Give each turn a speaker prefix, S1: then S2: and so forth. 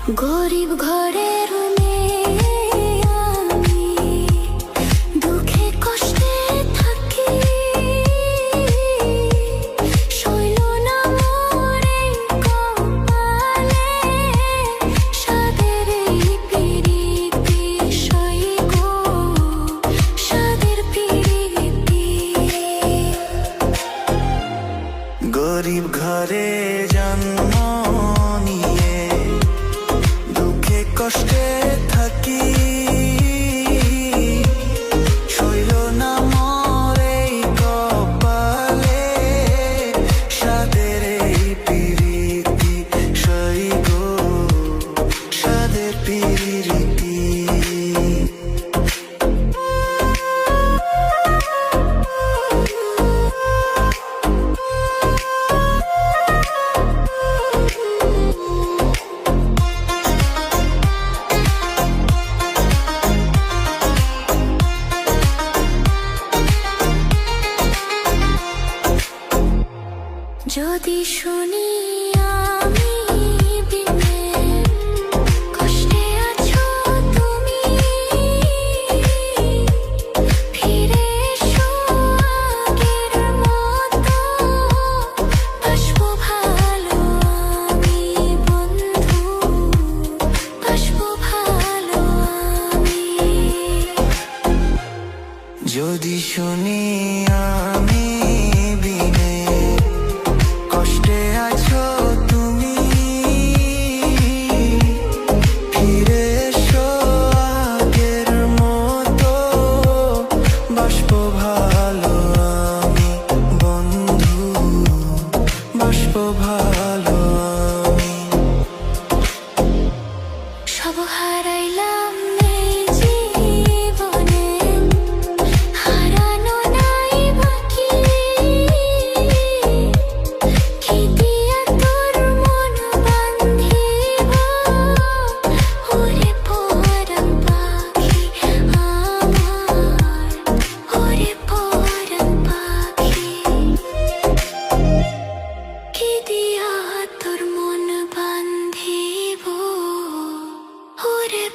S1: গরিব ঘরের মেয়ে আমি, দুঃখে কষ্টে থাকি, সইল না মোরে কপালে সাদের এই পিরিতি, সই গো সাদের পিরিতি।
S2: গরিব ঘরে জন্ম নিয়ে দুঃখে কষ্টে থাকি, সইল না মোর এই কপালে সাদের এই পিরিতি, সই গো সাদের পিরিতি।
S1: যদি শুনি আমি বিনে কষ্টে আছো তুমি, ফিরে এসো আগের মতো, বাসবো ভালো আমি বন্ধু, বাসবো ভালো আমি।
S2: যদি শুনি আমি বিনে কষ্টে আছো তুমি, ফিরে এসো আগের মতো, বাসবো ভালো আমি বন্ধু, বাসবো ভালো আমি।
S1: সব হারাইলাম এই জীবনে, হারানো নাই বাকি, কি দিয়া তোর মন বান্ধিব, ওরে পরাণ পাখি আমার, ওরে পরাণ পাখি, কি দিয়া তোর মন বান্ধিব, ওরে